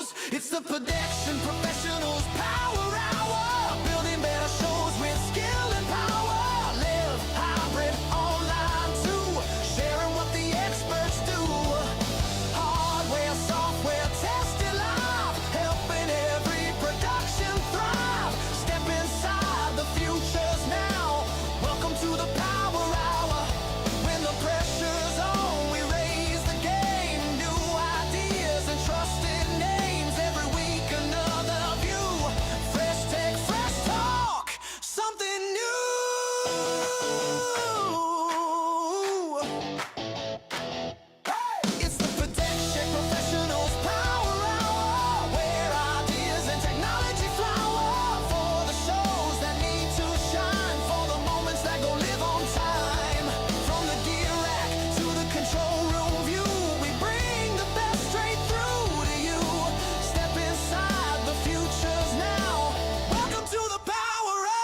shows. It's the production professionals power hour. Building better shows with skill and power. Live hybrid online too. Sharing what the experts do. Hardware, software, tested live. Helping every production thrive. Step inside the future's now. Welcome to the power hour. When the pressure's on, we raise the game. New ideas and trusted names. Every week another view. Fresh tech, fresh talk. Something new. It's the protection professionals power hour, where ideas and technology flower for the shows that need to shine, for the moments that go live on time. From the gear rack to the control room view, we bring the best straight through to you. Step inside the futures now. Welcome to the power hour.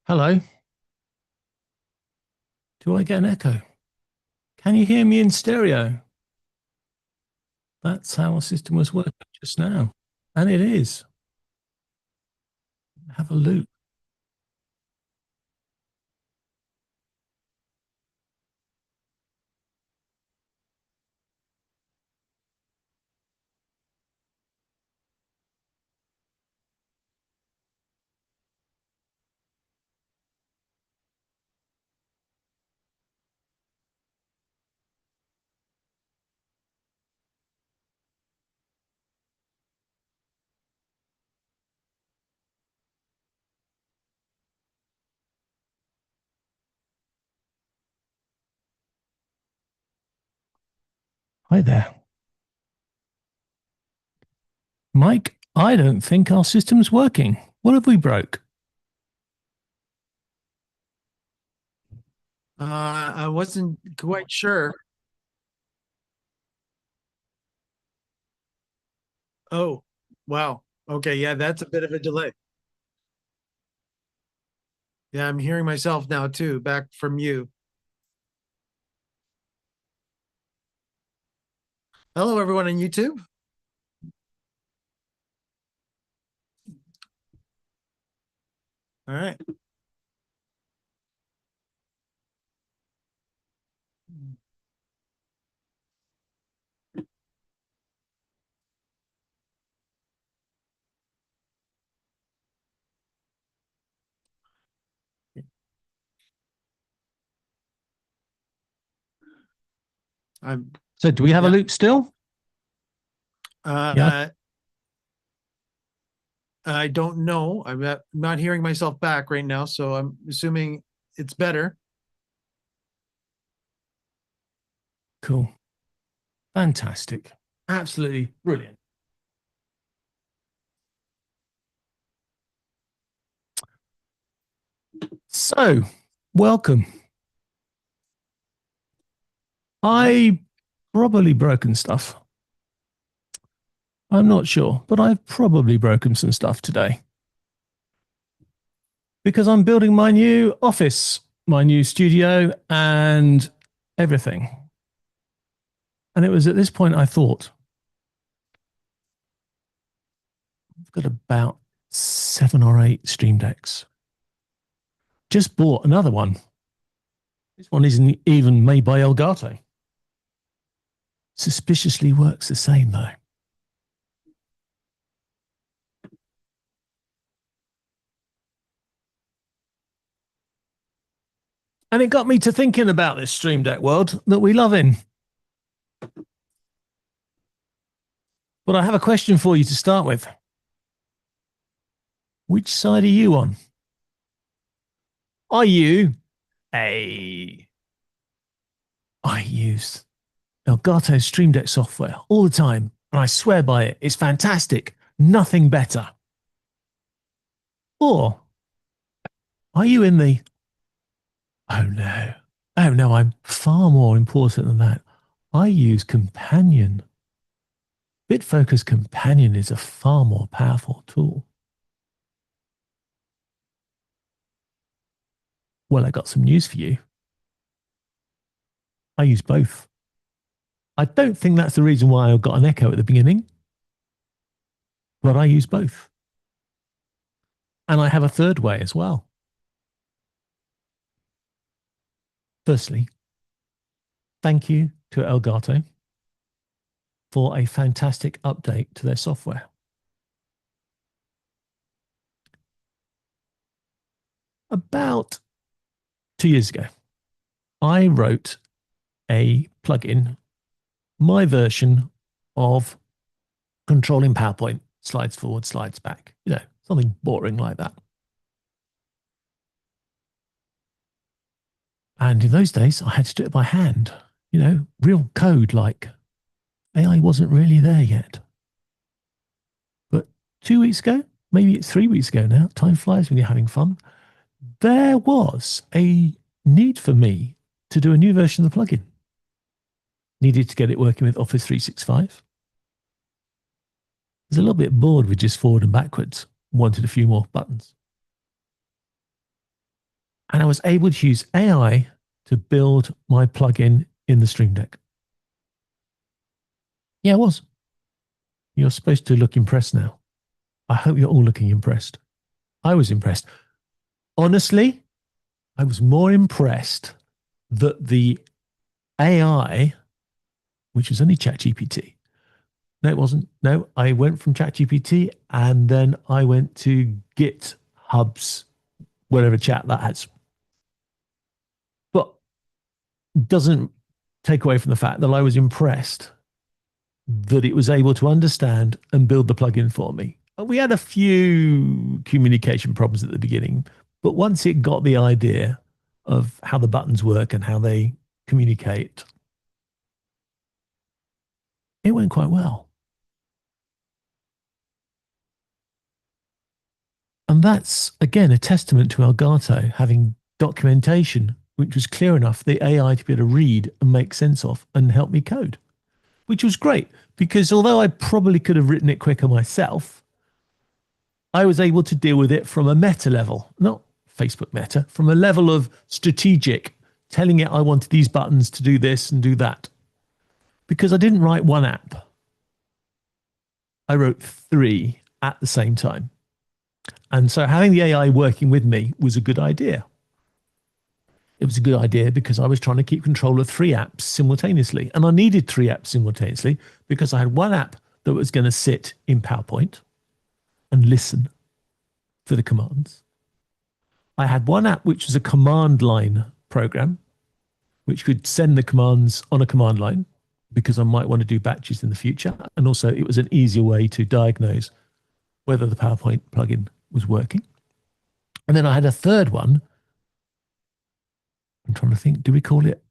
Hello. Do I get an echo? Can you hear me in stereo? That's how our system was working just now. And it is. Have a look. Hi there. Mike, I don't think our system's working. What have we broke? I wasn't quite sure. Oh, wow. Okay, yeah, that's a bit of a delay. Yeah, I'm hearing myself now too, back from you. Hello, everyone on YouTube. All right. So do we have a Yeah. loop still? Yeah. I don't know. I'm not hearing myself back right now, so I'm assuming it's better. Cool. Fantastic. Absolutely brilliant. So, welcome. I probably broken stuff. I'm not sure, but I've probably broken some stuff today. Because I'm building my new office, my new studio, and everything. And it was at this point I thought, I've got about 7 or 8 stream decks. Just bought another one. This one isn't even made by Elgato. Suspiciously works the same though. And it got me to thinking about this Stream Deck world that we love in. But I have a question for you to start with. Which side are you on? Are you a... I use Elgato Stream Deck software all the time, and I swear by it. It's fantastic. Nothing better. Or are you in the, oh no, I'm far more important than that. I use Companion. BitFocus Companion is a far more powerful tool. Well, I got some news for you. I use both. I don't think that's the reason why I got an echo at the beginning, but I use both. And I have a third way as well. Firstly, thank you to Elgato for a fantastic update to their software. About 2 years ago, I wrote a plugin, my version of controlling PowerPoint, slides forward, slides back, something boring like that. And in those days, I had to do it by hand, real code, like AI wasn't really there yet. But 2 weeks ago, maybe it's 3 weeks ago now, time flies when you're having fun, there was a need for me to do a new version of the plugin. Needed to get it working with Office 365. I was a little bit bored with just forward and backwards, wanted a few more buttons. And I was able to use AI to build my plugin in the Stream Deck. Yeah, I was. You're supposed to look impressed now. I hope you're all looking impressed. I was impressed. Honestly, I was more impressed that the AI, which was only ChatGPT. No, it wasn't. No, I went from ChatGPT and then I went to GitHub's, whatever chat that has. But doesn't take away from the fact that I was impressed that it was able to understand and build the plugin for me. We had a few communication problems at the beginning, but once it got the idea of how the buttons work and how they communicate, it went quite well. And that's, again, a testament to Elgato having documentation which was clear enough for the AI to be able to read and make sense of and help me code, which was great because although I probably could have written it quicker myself, I was able to deal with it from a meta level, not Facebook meta, from a level of strategic, telling it I wanted these buttons to do this and do that. Because I didn't write one app. I wrote 3 at the same time. And so having the AI working with me was a good idea. It was a good idea because I was trying to keep control of 3 apps simultaneously. And I needed 3 apps simultaneously because I had one app that was going to sit in PowerPoint and listen for the commands. I had one app which was a command line program, which could send the commands on a command line because I might want to do batches in the future. And also it was an easier way to diagnose whether the PowerPoint plugin was working. And then I had a third one. I'm trying to think, do we call it,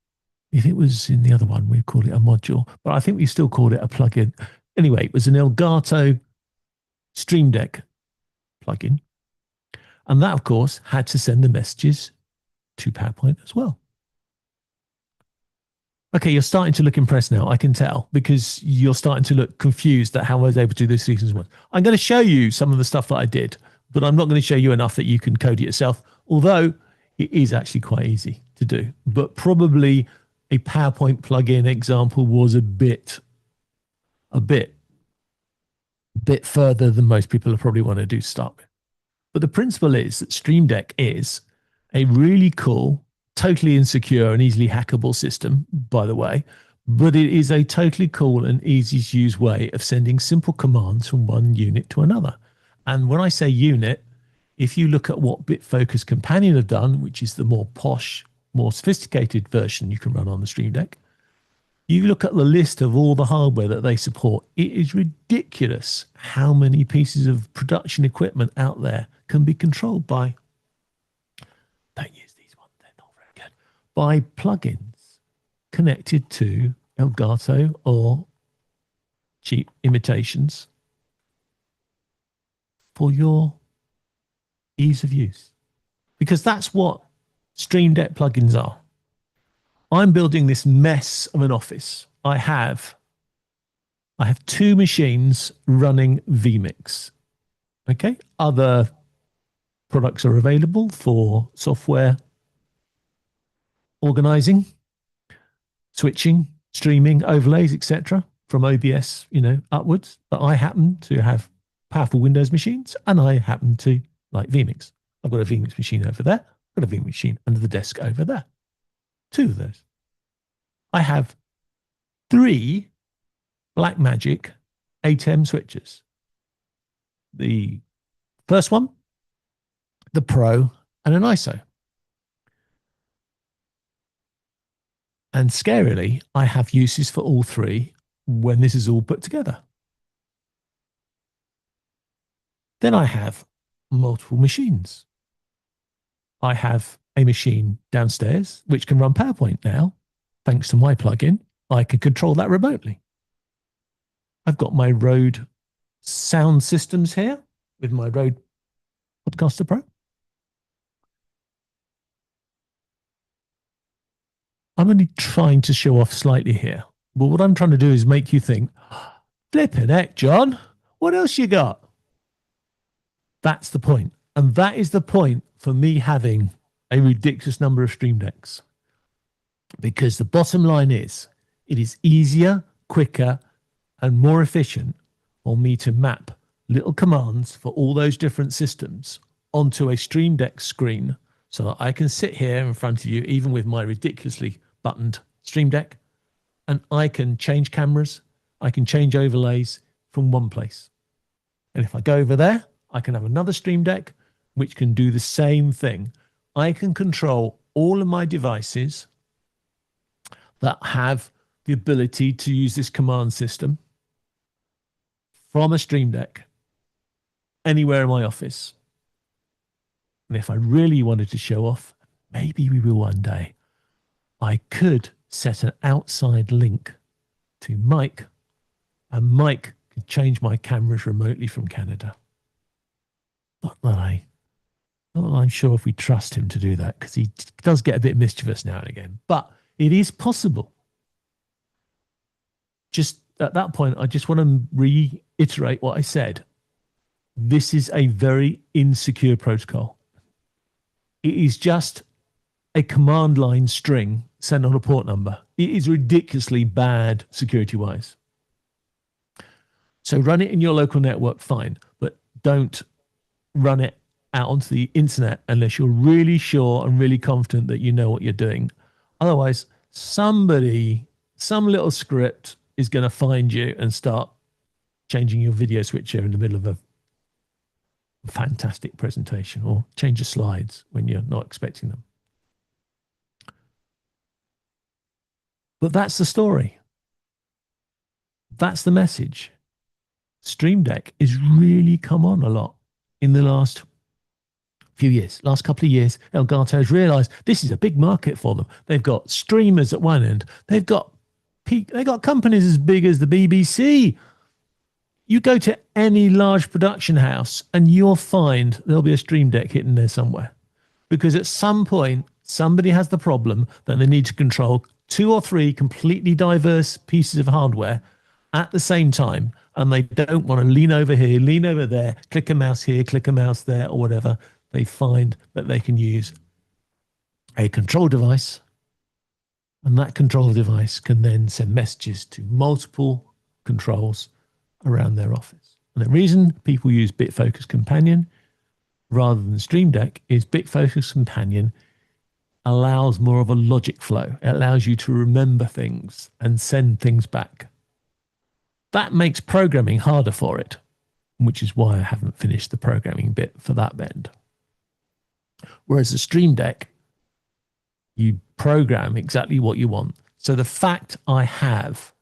if it was in the other one, we call it a module, but I think we still called it a plugin. Anyway, it was an Elgato Stream Deck plugin. And that, of course, had to send the messages to PowerPoint as well. Okay, you're starting to look impressed now, I can tell, because you're starting to look confused at how I was able to do this season 1. I'm going to show you some of the stuff that I did, but I'm not going to show you enough that you can code it yourself, although it is actually quite easy to do. But probably a PowerPoint plugin example was a bit further than most people probably want to do to start with. But the principle is that Stream Deck is a really cool, totally insecure and easily hackable system, by the way, but it is a totally cool and easy to use way of sending simple commands from one unit to another. And when I say unit, if you look at what BitFocus Companion have done, which is the more posh, more sophisticated version you can run on the Stream Deck, you look at the list of all the hardware that they support, it is ridiculous how many pieces of production equipment out there can be controlled by, don't use these ones, they're not very good, by plugins connected to Elgato or cheap imitations for your ease of use. Because that's what Stream Deck plugins are. I'm building this mess of an office. I have 2 machines running vMix. Okay. Other products are available for software organizing, switching, streaming, overlays, etc. from OBS, upwards. But I happen to have powerful Windows machines, and I happen to like vMix. I've got a vMix machine over there. I've got a vMix machine under the desk over there. 2 of those. I have 3 Blackmagic 8M switches. The first one, the Pro, and an ISO. And scarily, I have uses for all 3 when this is all put together. Then I have multiple machines. I have a machine downstairs which can run PowerPoint now. Thanks to my plugin, I can control that remotely. I've got my Rode sound systems here with my Rode Podcaster Pro. I'm only trying to show off slightly here, but what I'm trying to do is make you think, flippin' heck, John, what else you got? That's the point. And that is the point for me having a ridiculous number of Stream Decks. Because the bottom line is, it is easier, quicker, and more efficient for me to map little commands for all those different systems onto a Stream Deck screen so that I can sit here in front of you, even with my ridiculously buttoned Stream Deck, and I can change cameras, I can change overlays from one place. And if I go over there, I can have another Stream Deck which can do the same thing. I can control all of my devices that have the ability to use this command system from a Stream Deck anywhere in my office. And if I really wanted to show off, maybe we will one day, I could set an outside link to Mike, and Mike could change my cameras remotely from Canada. Not that I'm sure if we trust him to do that, because he does get a bit mischievous now and again. But it is possible. Just at that point, I just want to reiterate what I said. This is a very insecure protocol. It is just a command line string sent on a port number. It is ridiculously bad security-wise. So run it in your local network, fine, but don't run it out onto the internet unless you're really sure and really confident that you know what you're doing. Otherwise, some little script is going to find you and start changing your video switcher in the middle of a fantastic presentation, or change your slides when you're not expecting them. But that's the story. That's the message. Stream Deck has really come on a lot in the last few years. Last couple of years, Elgato has realized this is a big market for them. They've got streamers at one end. They've got companies as big as the BBC. You go to any large production house and you'll find there'll be a Stream Deck hidden there somewhere. Because at some point, somebody has the problem that they need to control 2 or 3 completely diverse pieces of hardware at the same time. And they don't want to lean over here, lean over there, click a mouse here, click a mouse there, or whatever. They find that they can use a control device. And that control device can then send messages to multiple controls around their office. And the reason people use BitFocus Companion rather than Stream Deck is BitFocus Companion allows more of a logic flow. It allows you to remember things and send things back. That makes programming harder for it, which is why I haven't finished the programming bit for that bend. Whereas the Stream Deck, you program exactly what you want. So the fact I have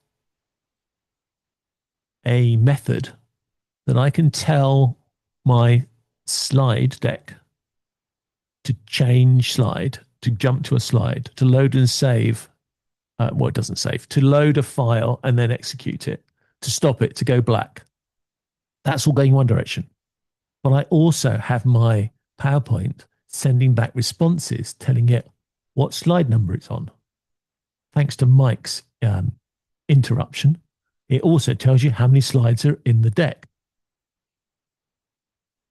a method that I can tell my slide deck to change slide, to jump to a slide, to load and save. Well, it doesn't save, to load a file and then execute it, to stop it, to go black. That's all going one direction. But I also have my PowerPoint sending back responses telling it what slide number it's on. Thanks to Mike's interruption, it also tells you how many slides are in the deck.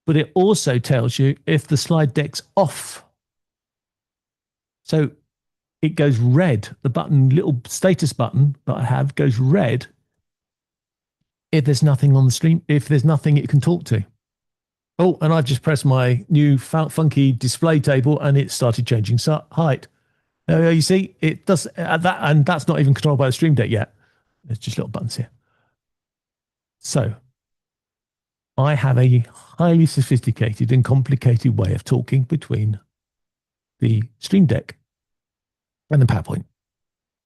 But it also tells you if the slide deck's off. So it goes red. The button, little status button that I have goes red if there's nothing on the screen, if there's nothing it can talk to. Oh, and I've just pressed my new funky display table and it started changing height. You see, it does that, and that's not even controlled by the Stream Deck yet. There's just little buttons here. So I have a highly sophisticated and complicated way of talking between the Stream Deck and the PowerPoint.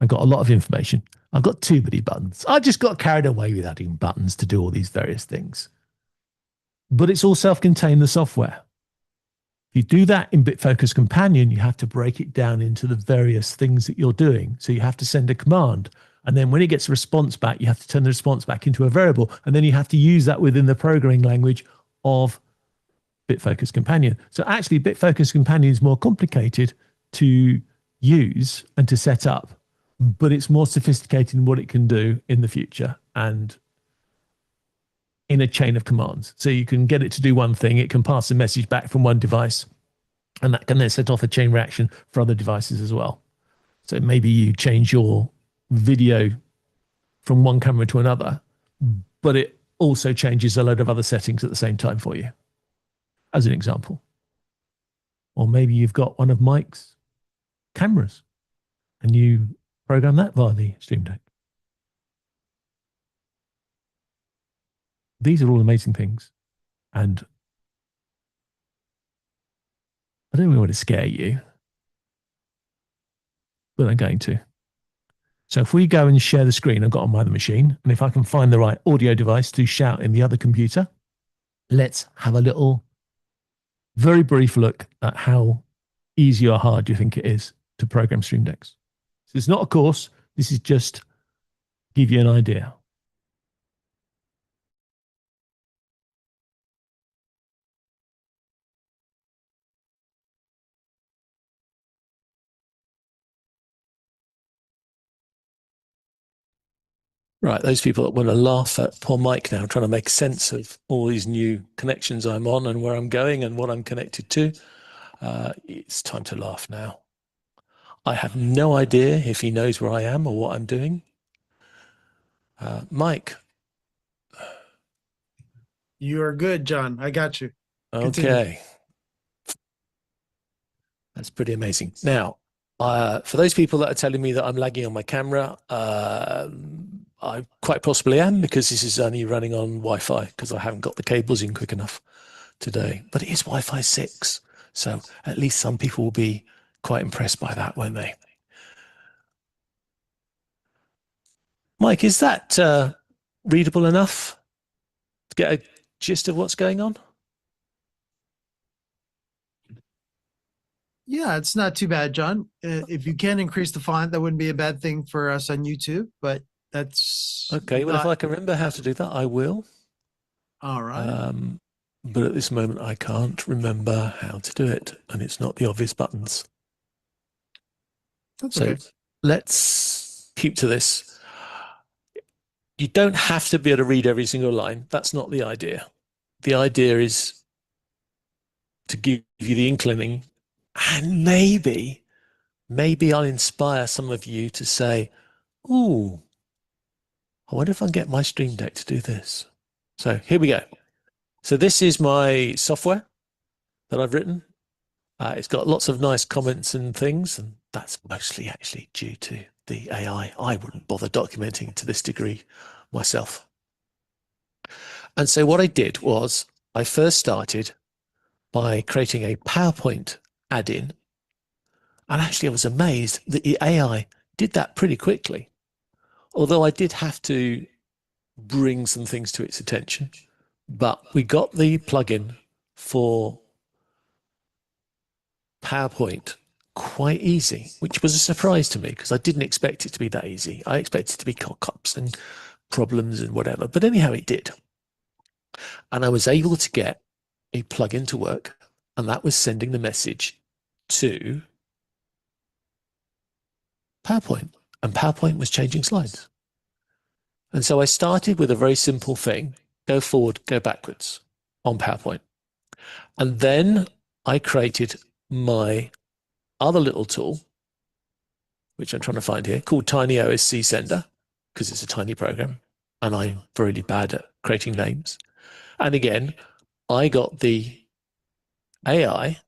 I've got a lot of information. I've got too many buttons. I just got carried away with adding buttons to do all these various things. But it's all self-contained, the software. If you do that in BitFocus Companion, you have to break it down into the various things that you're doing. So you have to send a command. And then when it gets a response back, you have to turn the response back into a variable. And then you have to use that within the programming language of BitFocus Companion. So actually, BitFocus Companion is more complicated to use and to set up, but it's more sophisticated in what it can do in the future and in a chain of commands. So you can get it to do one thing, it can pass a message back from one device, and that can then set off a chain reaction for other devices as well. So maybe you change your video from one camera to another, but it also changes a load of other settings at the same time for you, as an example. Or maybe you've got one of Mike's cameras and you program that via the Stream Deck. These are all amazing things. And I don't really want to scare you, but I'm going to. So if we go and share the screen I've got on my other machine, and if I can find the right audio device to shout in the other computer, let's have a little, very brief look at how easy or hard you think it is to program Stream Decks. So it's not a course. This is just to give you an idea. Right, those people that want to laugh at poor Mike now, trying to make sense of all these new connections I'm on and where I'm going and what I'm connected to, it's time to laugh now. I have no idea if he knows where I am or what I'm doing. Mike. You are good, John. I got you. Continue. Okay. That's pretty amazing. Now, for those people that are telling me that I'm lagging on my camera, I quite possibly am, because this is only running on Wi-Fi because I haven't got the cables in quick enough today. But it is Wi-Fi 6. So at least some people will be quite impressed by that, won't they? Mike, is that readable enough to get a gist of what's going on? Yeah, it's not too bad, John. If you can increase the font, that wouldn't be a bad thing for us on YouTube, but that's okay. Well, if I can remember how to do that, I will. All right. But at this moment, I can't remember how to do it, and it's not the obvious buttons. That's so okay. Let's keep to this. You don't have to be able to read every single line. That's not the idea. The idea is to give you the inkling, and maybe I'll inspire some of you to say, ooh, I wonder if I can get my Stream Deck to do this. So here we go. So this is my software that I've written. It's got lots of nice comments and things, and that's mostly actually due to the AI. I wouldn't bother documenting to this degree myself. And so what I did was I first started by creating a PowerPoint add-in. And actually I was amazed that the AI did that pretty quickly. Although I did have to bring some things to its attention, but we got the plugin for PowerPoint quite easy, which was a surprise to me because I didn't expect it to be that easy. I expected it to be cock-ups and problems and whatever, but anyhow, it did. And I was able to get a plugin to work, and that was sending the message to PowerPoint, and PowerPoint was changing slides. And so I started with a very simple thing: go forward, go backwards on PowerPoint. And then I created my other little tool, which I'm trying to find here, called Tiny OSC Sender, because it's a tiny program and I'm really bad at creating names. And again, I got the AI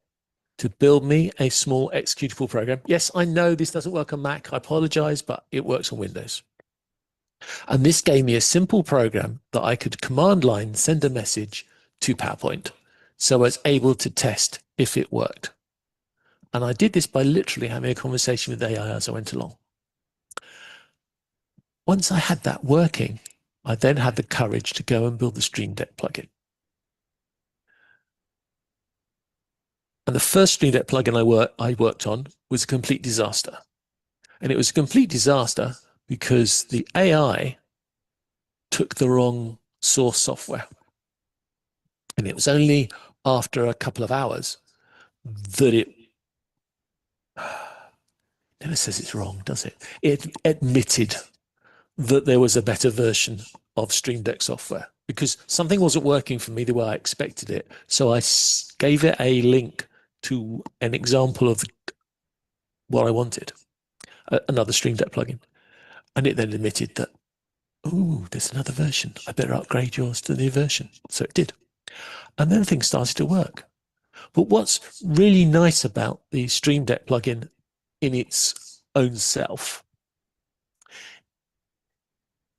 to build me a small executable program. Yes, I know this doesn't work on Mac. I apologize, but it works on Windows. And this gave me a simple program that I could command line send a message to PowerPoint. So I was able to test if it worked. And I did this by literally having a conversation with AI as I went along. Once I had that working, I then had the courage to go and build the Stream Deck plugin. And the first Stream Deck plugin I worked on was a complete disaster. And it was a complete disaster because the AI took the wrong source software. And it was only after a couple of hours that it never says it's wrong, does it? It admitted that there was a better version of Stream Deck software because something wasn't working for me the way I expected it. So I gave it a link to an example of what I wanted, another Stream Deck plugin. And it then admitted that, oh, there's another version. I better upgrade yours to the new version. So it did. And then things started to work. But what's really nice about the Stream Deck plugin in its own self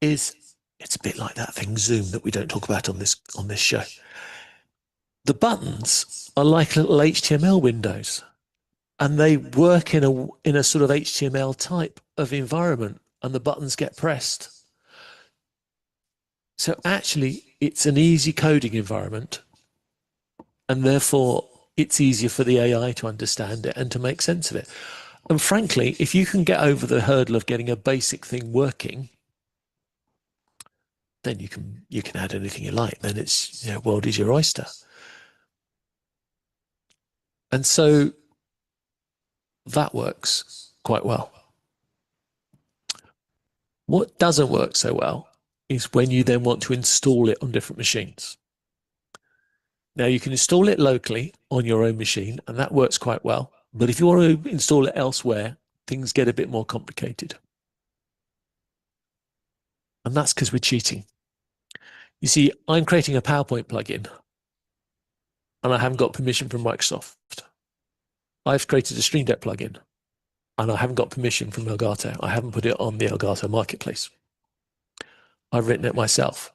is it's a bit like that thing Zoom that we don't talk about on this show. The buttons are like little HTML windows, and they work in a sort of HTML type of environment, and the buttons get pressed. So actually, it's an easy coding environment, and therefore it's easier for the AI to understand it and to make sense of it. And frankly, if you can get over the hurdle of getting a basic thing working, then you can add anything you like. Then it's, world is your oyster. And so that works quite well. What doesn't work so well is when you then want to install it on different machines. Now you can install it locally on your own machine, and that works quite well. But if you want to install it elsewhere, things get a bit more complicated. And that's because we're cheating. You see, I'm creating a PowerPoint plugin, and I haven't got permission from Microsoft. I've created a Stream Deck plugin, and I haven't got permission from Elgato. I haven't put it on the Elgato marketplace. I've written it myself.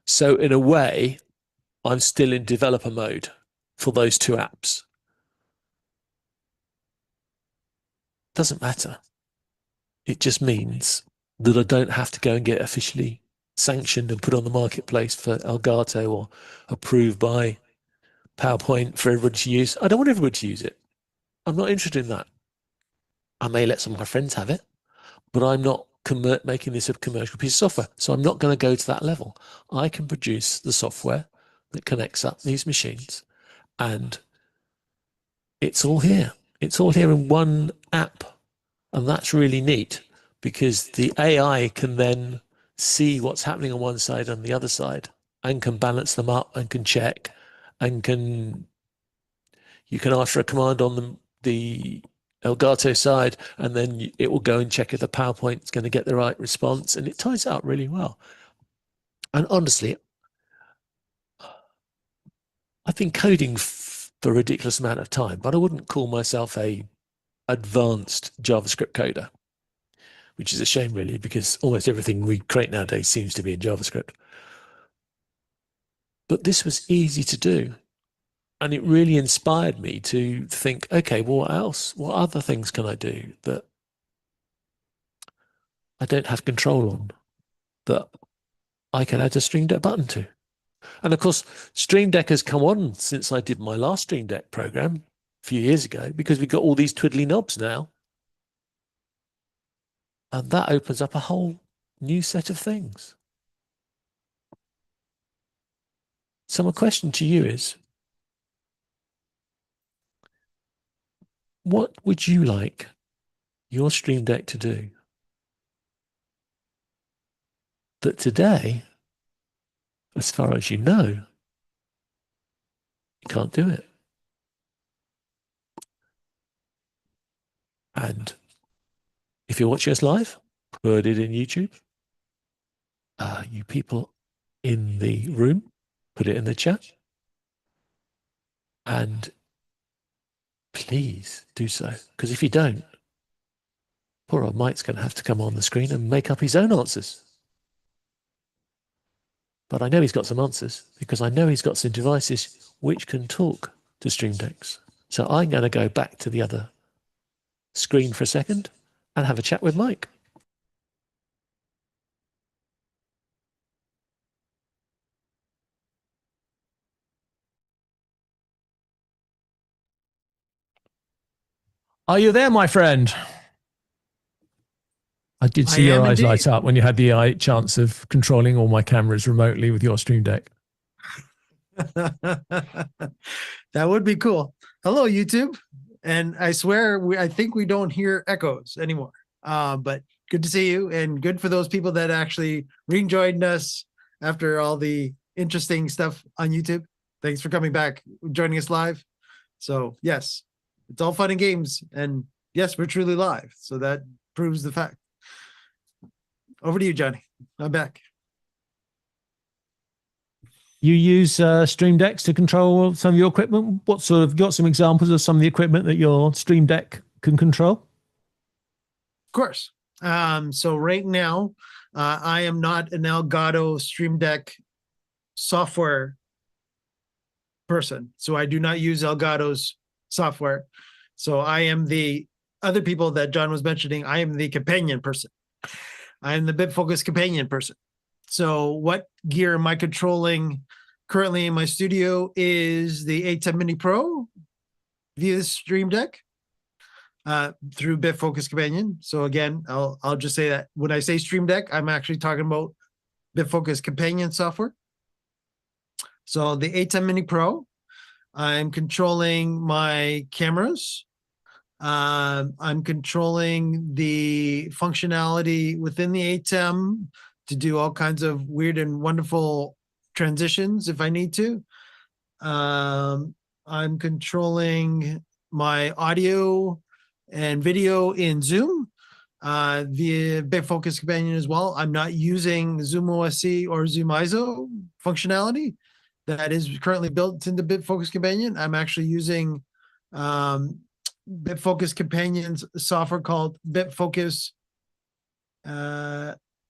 So in a way, I'm still in developer mode for those two apps. Doesn't matter. It just means that I don't have to go and get officially sanctioned and put on the marketplace for Elgato or approved by PowerPoint for everybody to use. I don't want everybody to use it. I'm not interested in that. I may let some of my friends have it, but I'm not making this a commercial piece of software. So I'm not going to go to that level. I can produce the software that connects up these machines, and it's all here. It's all here in one app. And that's really neat because the AI can then see what's happening on one side and the other side and can balance them up and can check and you can ask for a command on the Elgato side, and then it will go and check if the PowerPoint is going to get the right response, and it ties it up really well. And honestly, I've been coding for a ridiculous amount of time, but I wouldn't call myself a advanced JavaScript coder, which is a shame really, because almost everything we create nowadays seems to be in JavaScript. But this was easy to do. And it really inspired me to think, okay, well, what else? What other things can I do that I don't have control on, that I can add a Stream Deck button to? And of course, Stream Deck has come on since I did my last Stream Deck program a few years ago, because we've got all these twiddly knobs now. And that opens up a whole new set of things. So my question to you is, what would you like your Stream Deck to do that today, as far as you know, you can't do it? And if you're watching us live, put it in YouTube. You people in the room, put it in the chat. And please do so, because if you don't, poor old Mike's going to have to come on the screen and make up his own answers. But I know he's got some answers, because I know he's got some devices which can talk to Stream Decks. So I'm going to go back to the other screen for a second and have a chat with Mike. Are you there, my friend? I did see your eyes light up when you had the chance of controlling all my cameras remotely with your Stream Deck. That would be cool. Hello, YouTube. And I swear, I think we don't hear echoes anymore. But good to see you, and good for those people that actually rejoined us after all the interesting stuff on YouTube. Thanks for coming back, joining us live. So yes, it's all fun and games. And yes, we're truly live. So that proves the fact. Over to you, Johnny. I'm back. You use Stream Decks to control some of your equipment. What sort of, got some examples of some of the equipment that your Stream Deck can control? Of course. So right now, I am not an Elgato Stream Deck software person. So I do not use Elgato's software. So I am the other people that John was mentioning. I am the companion person. I am the BitFocus companion person. So what gear am I controlling currently in my studio is the A10 Mini Pro via the Stream Deck through BitFocus Companion. So again, I'll just say that when I say Stream Deck, I'm actually talking about BitFocus Companion software. So the A10 Mini Pro, I'm controlling my cameras. I'm controlling the functionality within the A10 to do all kinds of weird and wonderful transitions if I need to. I'm controlling my audio and video in Zoom via BitFocus Companion as well. I'm not using Zoom OSC or Zoom ISO functionality that is currently built into BitFocus Companion. I'm actually using BitFocus Companion's software called BitFocus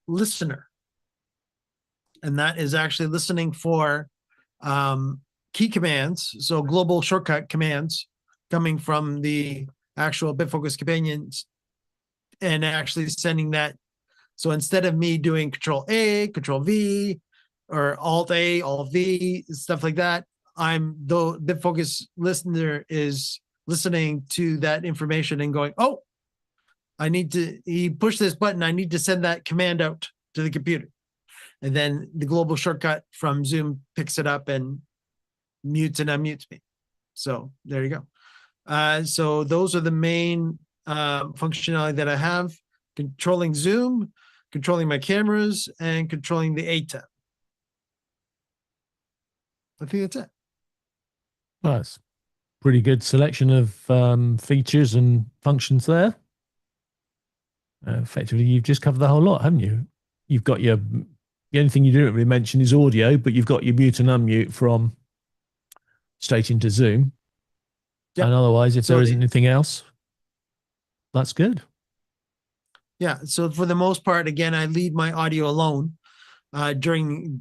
Listener. And that is actually listening for key commands, so global shortcut commands coming from the actual BitFocus Companions, and actually sending that. So instead of me doing Control A, Control V, or Alt A, Alt V, stuff like that, the BitFocus Listener is listening to that information and going, oh, he pushed this button, I need to send that command out to the computer. And then the global shortcut from Zoom picks it up and mutes and unmutes me. So there you go. So those are the main functionality that I have: controlling Zoom, controlling my cameras, and controlling the A10. I think that's it. Well, that's pretty good selection of features and functions there. Effectively, you've just covered the whole lot, haven't you? You've got the only thing you didn't really mention is audio, but you've got your mute and unmute from straight into Zoom. Yep. And otherwise, if there isn't anything else, that's good. Yeah. So for the most part, again, I leave my audio alone during,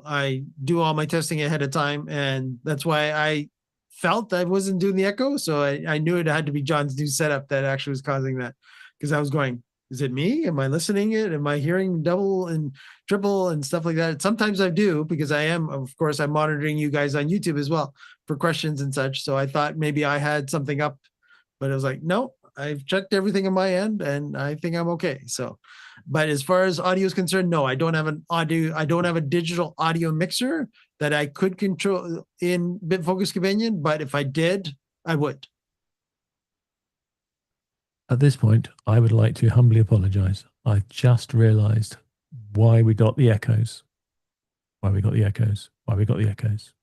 I do all my testing ahead of time. And that's why I felt I wasn't doing the echo. So I knew it had to be John's new setup that actually was causing that, because I was going, Is it me? Am I listening it? Am I hearing double and triple and stuff like that? Sometimes I do, because I am, of course, I'm monitoring you guys on YouTube as well for questions and such. So I thought maybe I had something up, but I was like, no, I've checked everything on my end and I think I'm okay. So, but as far as audio is concerned, no, I don't have a digital audio mixer that I could control in BitFocus Companion, but if I did, I would. At this point, I would like to humbly apologize. I just realized why we got the echoes. Why we got the echoes. Why we got the echoes.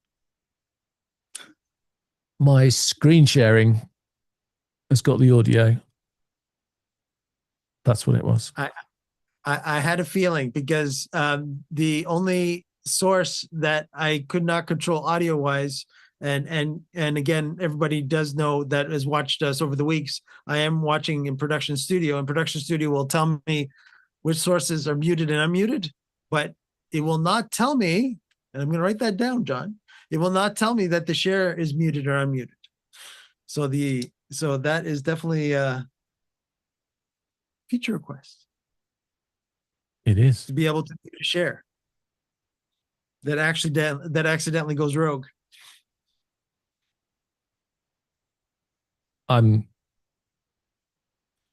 My screen sharing has got the audio. That's what it was. I had a feeling, because the only source that I could not control audio wise, and again, everybody does know that has watched us over the weeks, I am watching in Production Studio, and Production Studio will tell me which sources are muted and unmuted, but it will not tell me, and I'm going to write that down, John, it will not tell me that the share is muted or unmuted. So that is definitely a feature request. It is. To be able to share that accidentally goes rogue. I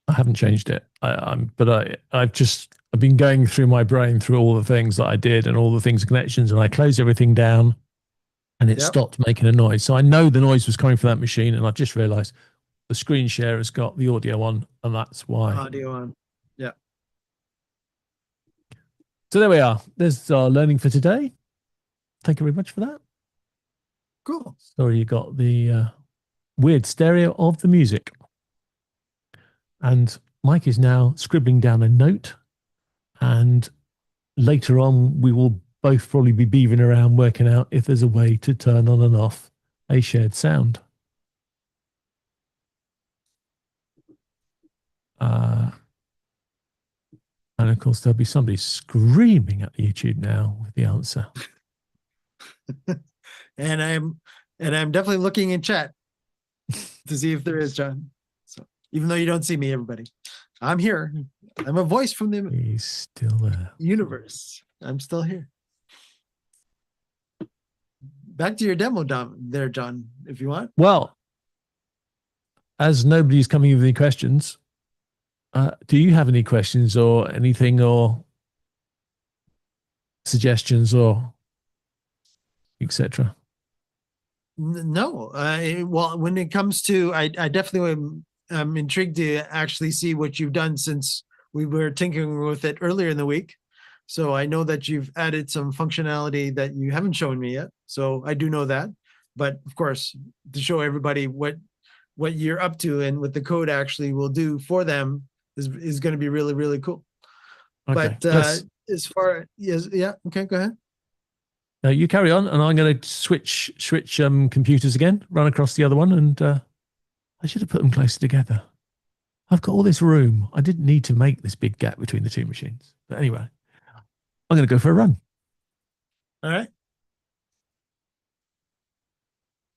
haven't changed it. I've been going through my brain through all the things that I did and all the things, connections, and I closed everything down and it stopped making a noise. So I know the noise was coming from that machine, and I've just realized the screen share has got the audio on, and that's why. Audio on. Yeah. So there we are. There's our learning for today. Thank you very much for that. Cool. So you got the weird stereo of the music. And Mike is now scribbling down a note, and later on we will both probably be beaving around working out if there's a way to turn on and off a shared sound. And of course there'll be somebody screaming at YouTube now with the answer. And I'm definitely looking in chat to see if there is, John. So even though you don't see me, everybody, I'm here. I'm a voice from the He's still there. universe. I'm still here. Back to your demo, there, John, if you want. Well, as nobody's coming with any questions, do you have any questions or anything, or suggestions, or etc.? No. Well, when it comes to, I definitely am intrigued to actually see what you've done since we were tinkering with it earlier in the week. So I know that you've added some functionality that you haven't shown me yet. So I do know that. But of course, to show everybody what you're up to and what the code actually will do for them is going to be really, really cool. Okay. But as far as, yeah, okay, go ahead. You carry on, and I'm going to switch computers again, run across the other one, and I should have put them closer together. I've got all this room. I didn't need to make this big gap between the two machines. But anyway, I'm going to go for a run. All right.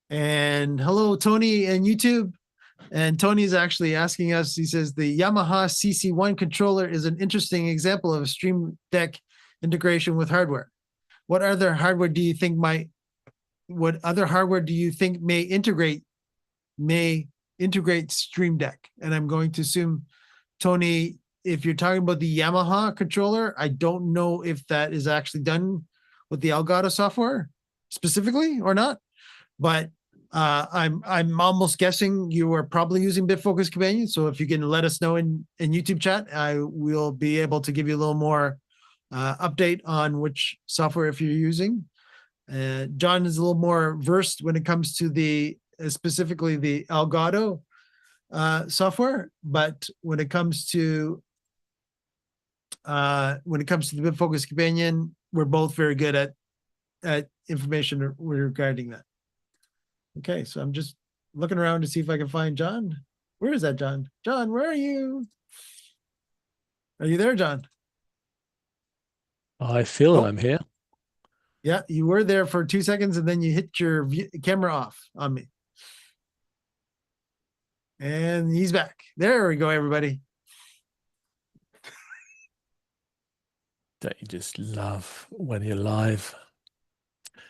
And hello, Tony and YouTube. And Tony's actually asking us, he says, the Yamaha CC1 controller is an interesting example of a Stream Deck integration with hardware. What other hardware do you think may integrate Stream Deck? And I'm going to assume, Tony, if you're talking about the Yamaha controller, I don't know if that is actually done with the Elgato software specifically or not, but I'm almost guessing you are probably using BitFocus Companion. So if you can let us know in YouTube chat, I will be able to give you a little more update on which software if you're using. John is a little more versed when it comes to the specifically the Elgato software, but when it comes to the BitFocus Companion, we're both very good at information regarding that. Okay, so I'm just looking around to see if I can find John. Where is that, John? John, where are you? Are you there, John? I feel I'm here. Yeah, you were there for 2 seconds and then you hit your camera off on me. And he's back. There we go, everybody. Don't you just love when you're live?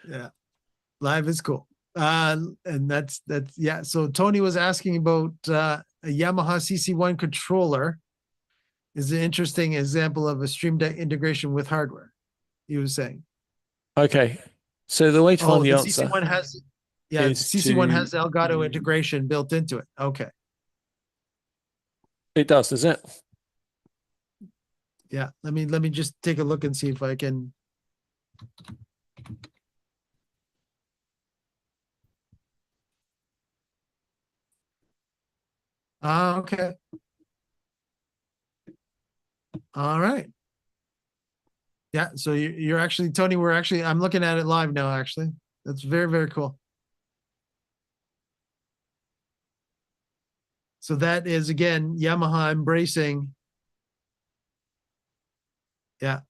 Yeah, live is cool. And that's yeah. So Tony was asking about a Yamaha CC1 controller is an interesting example of a Stream Deck integration with hardware. He was saying. Okay. So the way to Oh, find the the answer CC1 has, yeah, is CC1 to- has Elgato integration built into it. Okay. it does it? Yeah. Let me just take a look and see if I can. Okay. All right. Yeah. So you're actually, Tony, I'm looking at it live now, actually. That's very, very cool. So that is, again, Yamaha embracing. Yeah.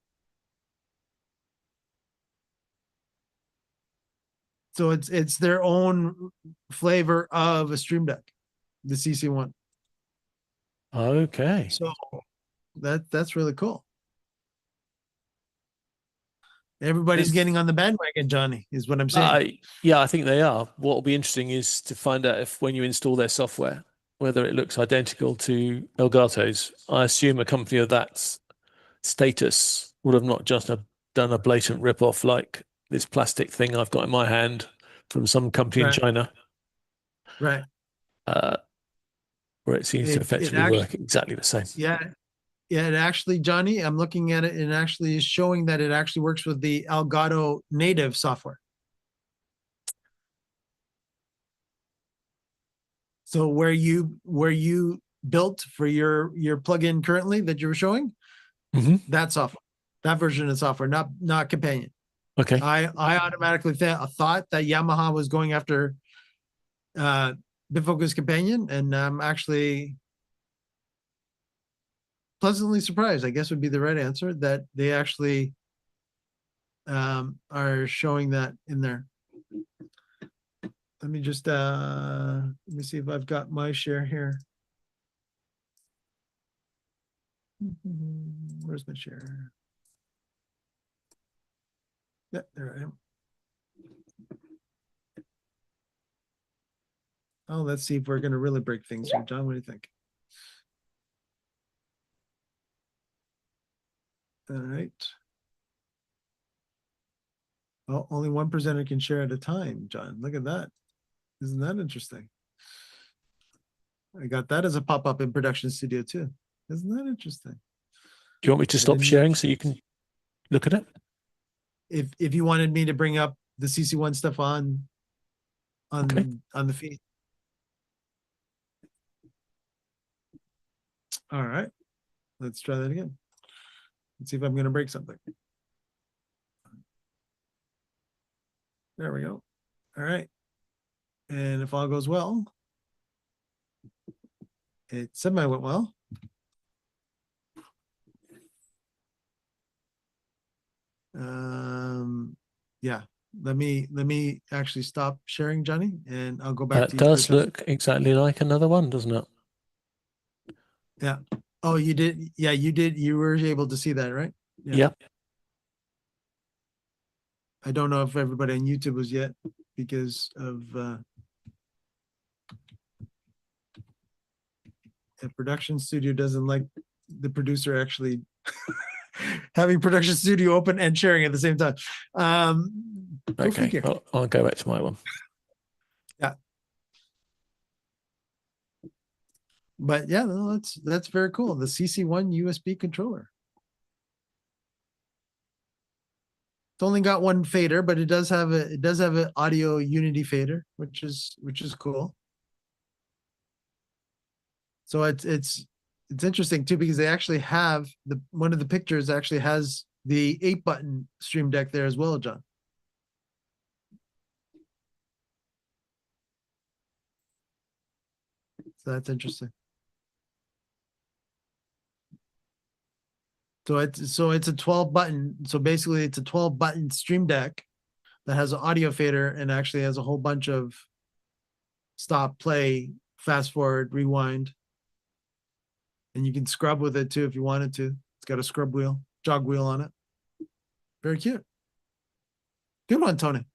So it's their own flavor of a Stream Deck, the CC1. Okay. So that's really cool. Everybody's There's- getting on the bandwagon, Johnny, is what I'm saying. Yeah, I think they are. What will be interesting is to find out if when you install their software, whether it looks identical to Elgato's. I assume a company of that status would have not just done a blatant rip-off like this plastic thing I've got in my hand from some company in Right. China, Right. where it seems to It effectively actually, work exactly the same. yeah. Yeah, it actually, Johnny, I'm looking at it and it actually is showing that it actually works with the Elgato native software. So where you built for your plugin currently that you were showing, Mhm. that software, that version of software, not companion. Okay. I automatically thought that Yamaha was going after BitFocus companion, and I'm actually pleasantly surprised, I guess would be the right answer, that they actually are showing that in there. Let me just let me see if I've got my share here. Where's my share? Yeah, there I am. Oh, let's see if we're gonna really break things here. John, what do you think? All right. Well, only one presenter can share at a time, John. Look at that. Isn't that interesting? I got that as a pop-up in Production Studio too. Isn't that interesting? Do you want me to stop sharing so you can look at it? If you wanted me to bring up the CC1 stuff on Okay. the feed. All right. Let's try that again. Let's see if I'm going to break something. There we go. All right. And if all goes well, it semi went well. Yeah. Let me actually stop sharing, Johnny, and I'll go back That to you. for a does second. look exactly like another one, doesn't it? Yeah. Oh, you did. Yeah, you did. You were able to see that, right? Yeah. Yep. I don't know if everybody on YouTube was yet because of a production studio doesn't like the producer actually having production studio open and sharing at the same time. Go Okay. figure. Well, I'll go back to my one. But yeah, no, that's very cool. The CC1 USB controller. It's only got one fader, but it does have an audio unity fader, which is cool. So it's interesting too, because they actually have one of the pictures actually has the 8-button Stream Deck there as well, John. So that's interesting. So it's a 12-button. So basically it's a 12-button Stream Deck that has an audio fader and actually has a whole bunch of stop, play, fast forward, rewind. And you can scrub with it too if you wanted to. It's got a scrub wheel, jog wheel on it. Very cute. Good one, Tony.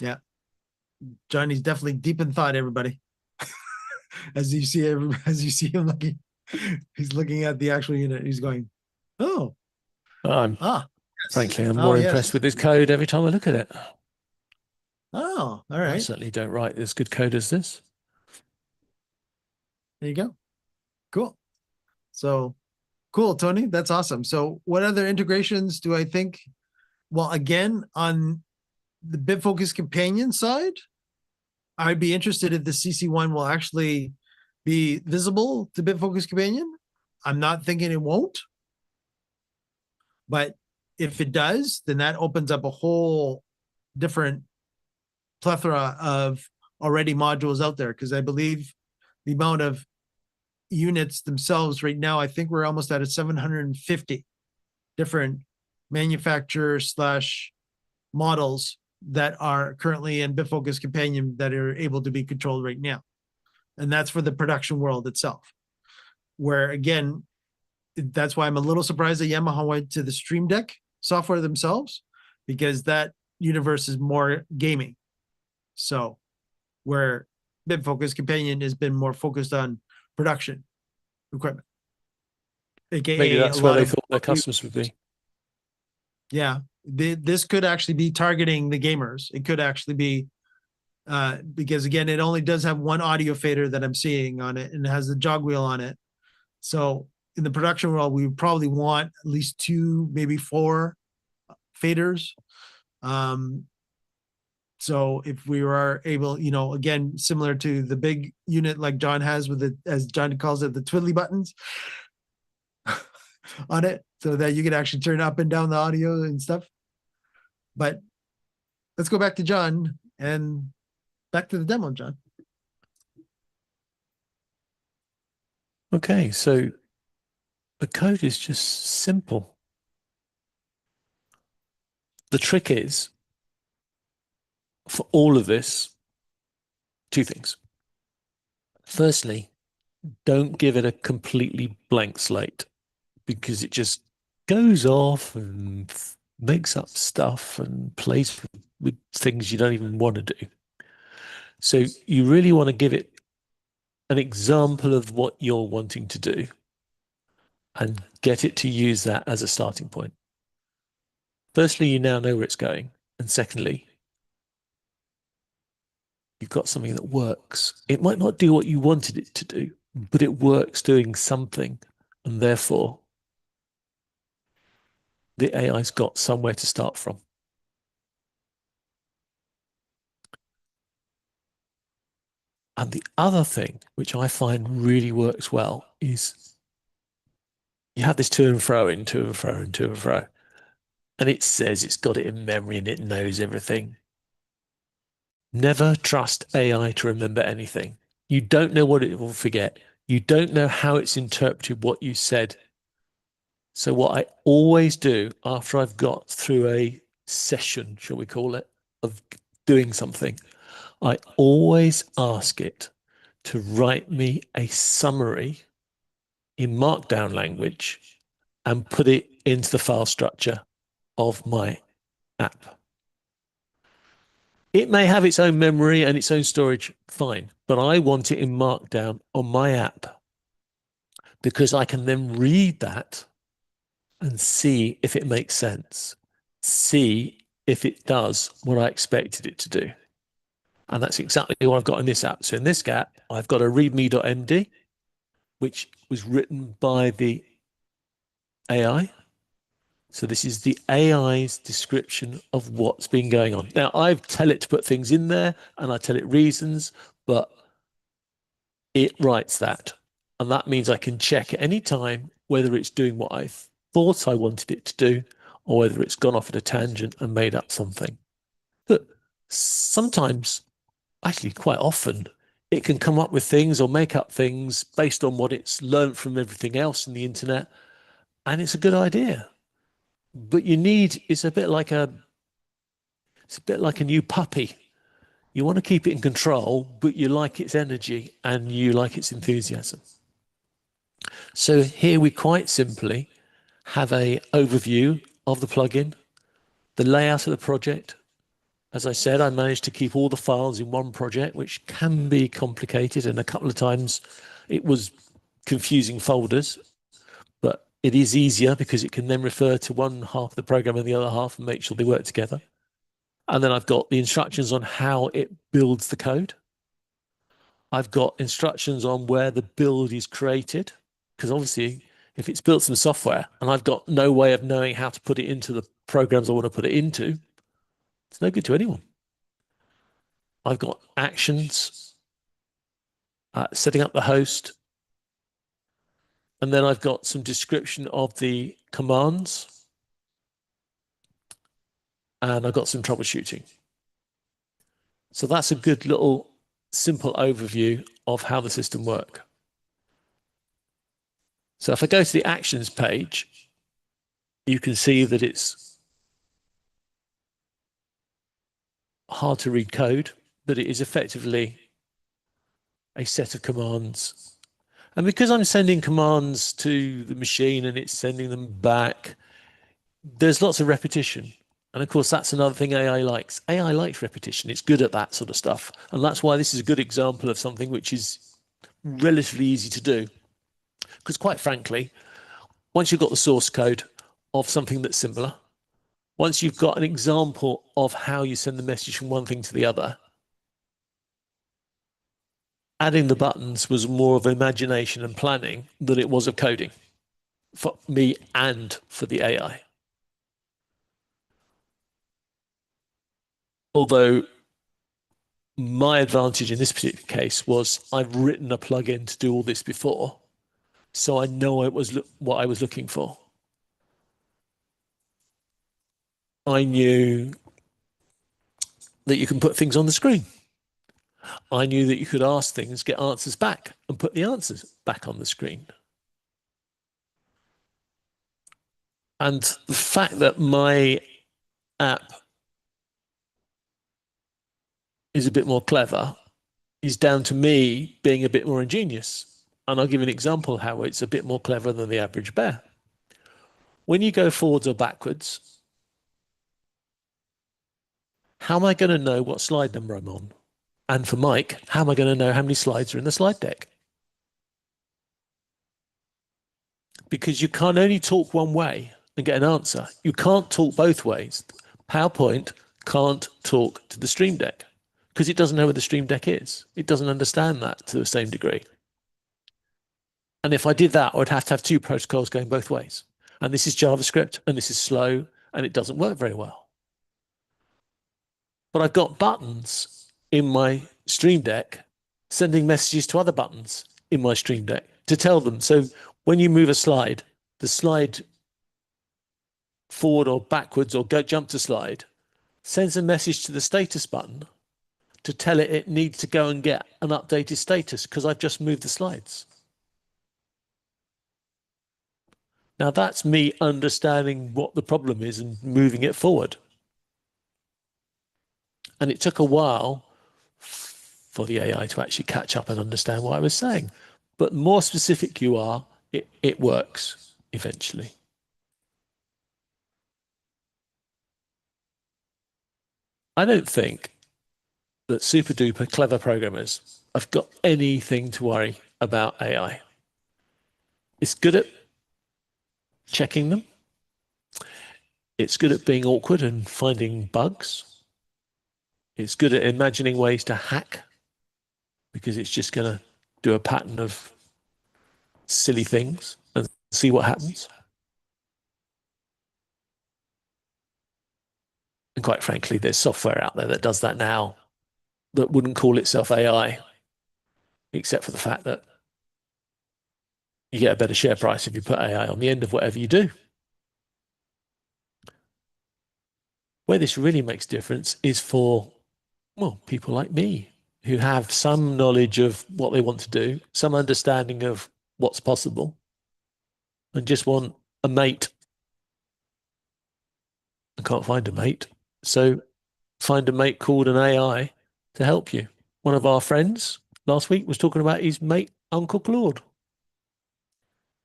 Yeah. Johnny's definitely deep in thought, everybody. As you see him looking, he's looking at the actual unit. He's going, oh, I'm yes. frankly, I'm Oh, more yes. impressed with this code every time I look at it. Oh, all I right. certainly don't write as good code as this. There you go. Cool. So cool, Tony. That's awesome. So what other integrations do I think? Well, again, on the BitFocus companion side, I'd be interested if the CC1 will actually be visible to BitFocus companion. I'm not thinking it won't. But if it does, then that opens up a whole different plethora of already modules out there. Because I believe the amount of units themselves right now, I think we're almost at 750 different manufacturer slash models that are currently in BitFocus Companion that are able to be controlled right now. And that's for the production world itself. Where again, that's why I'm a little surprised that Yamaha went to the Stream Deck software themselves, because that universe is more gaming. So where BitFocus Companion has been more focused on production equipment. AKA Maybe that's a where lot they of, thought their customers would be. yeah, this could actually be targeting the gamers. It could actually be because again, it only does have one audio fader that I'm seeing on it, and it has the jog wheel on it. So in the production world, we would probably want at least 2, maybe 4 faders. So if we were able, again, similar to the big unit like John has with it, as John calls it, the twiddly buttons on it, so that you can actually turn up and down the audio and stuff. But let's go back to John and back to the demo, John. Okay, so the code is just simple. The trick is, for all of this, 2 things. Firstly, don't give it a completely blank slate, because it just goes off and makes up stuff and plays with things you don't even want to do. So you really want to give it an example of what you're wanting to do and get it to use that as a starting point. Firstly, you now know where it's going. And secondly, you've got something that works. It might not do what you wanted it to do, but it works doing something. And therefore, the AI's got somewhere to start from. And the other thing, which I find really works well, is you have this to and fro and to and fro and to and fro. And it says it's got it in memory and it knows everything. Never trust AI to remember anything. You don't know what it will forget. You don't know how it's interpreted what you said. So what I always do after I've got through a session, shall we call it, of doing something, I always ask it to write me a summary in Markdown language and put it into the file structure of my app. It may have its own memory and its own storage, fine, but I want it in Markdown on my app, because I can then read that and see if it makes sense, see if it does what I expected it to do. And that's exactly what I've got in this app. So in this app, I've got a readme.md, which was written by the AI. So this is the AI's description of what's been going on. Now, I tell it to put things in there and I tell it reasons, but it writes that. And that means I can check at any time whether it's doing what I thought I wanted it to do or whether it's gone off at a tangent and made up something. But sometimes, actually quite often, it can come up with things or make up things based on what it's learned from everything else in the internet. And it's a good idea. But it's a bit like It's a bit like a new puppy. You want to keep it in control, but you like its energy and you like its enthusiasm. So here we quite simply have a overview of the plugin, the layout of the project. As I said, I managed to keep all the files in one project, which can be complicated, and a couple of times it was confusing folders, but it is easier because it can then refer to one half of the program and the other half and make sure they work together. And then I've got the instructions on how it builds the code. I've got instructions on where the build is created, because obviously if it's built some software and I've got no way of knowing how to put it into the programs I want to put it into, it's no good to anyone. I've got actions, setting up the host, and then I've got some description of the commands, and I've got some troubleshooting. So that's a good little simple overview of how the system works. So if I go to the actions page, you can see that it's hard to read code, but it is effectively a set of commands. And because I'm sending commands to the machine and it's sending them back, there's lots of repetition. And of course, that's another thing AI likes. AI likes repetition. It's good at that sort of stuff. And that's why this is a good example of something which is relatively easy to do. Because quite frankly, once you've got the source code of something that's similar, once you've got an example of how you send the message from one thing to the other, adding the buttons was more of imagination and planning than it was of coding for me and for the AI. Although my advantage in this particular case was I've written a plugin to do all this before, so I know it was what I was looking for. I knew that you can put things on the screen. I knew that you could ask things, get answers back, and put the answers back on the screen. And the fact that my app is a bit more clever is down to me being a bit more ingenious. And I'll give you an example how it's a bit more clever than the average bear. When you go forwards or backwards, how am I going to know what slide number I'm on? And for Mike, how am I going to know how many slides are in the slide deck? Because you can only talk one way and get an answer. You can't talk both ways. PowerPoint can't talk to the Stream Deck because it doesn't know where the Stream Deck is. It doesn't understand that to the same degree. And if I did that, I'd have to have two protocols going both ways. And this is JavaScript, and this is slow, and it doesn't work very well. But I've got buttons in my Stream Deck sending messages to other buttons in my Stream Deck to tell them. So when you move a slide, the slide forward or backwards or jump to slide sends a message to the status button to tell it needs to go and get an updated status because I've just moved the slides. Now that's me understanding what the problem is and moving it forward. And it took a while for the AI to actually catch up and understand what I was saying. But the more specific you are, it works eventually. I don't think that super duper clever programmers have got anything to worry about AI. It's good at checking them. It's good at being awkward and finding bugs. It's good at imagining ways to hack because it's just going to do a pattern of silly things and see what happens. And quite frankly, there's software out there that does that now that wouldn't call itself AI, except for the fact that you get a better share price if you put AI on the end of whatever you do. Where this really makes a difference is for, well, people like me who have some knowledge of what they want to do, some understanding of what's possible, and just want a mate. I can't find a mate. So find a mate called an AI to help you. One of our friends last week was talking about his mate, Uncle Claude.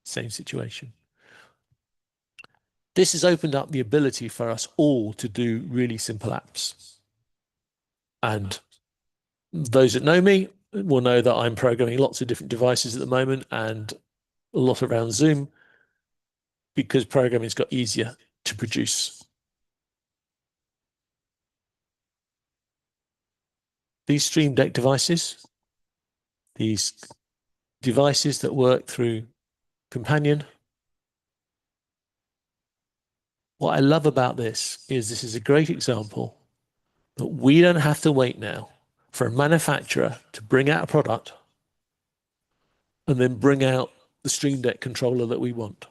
Same situation. This has opened up the ability for us all to do really simple apps. And those that know me will know that I'm programming lots of different devices at the moment and a lot around Zoom because programming's got easier to produce. These Stream Deck devices, these devices that work through Companion, what I love about this is a great example that we don't have to wait now for a manufacturer to bring out a product and then bring out the Stream Deck controller that we want.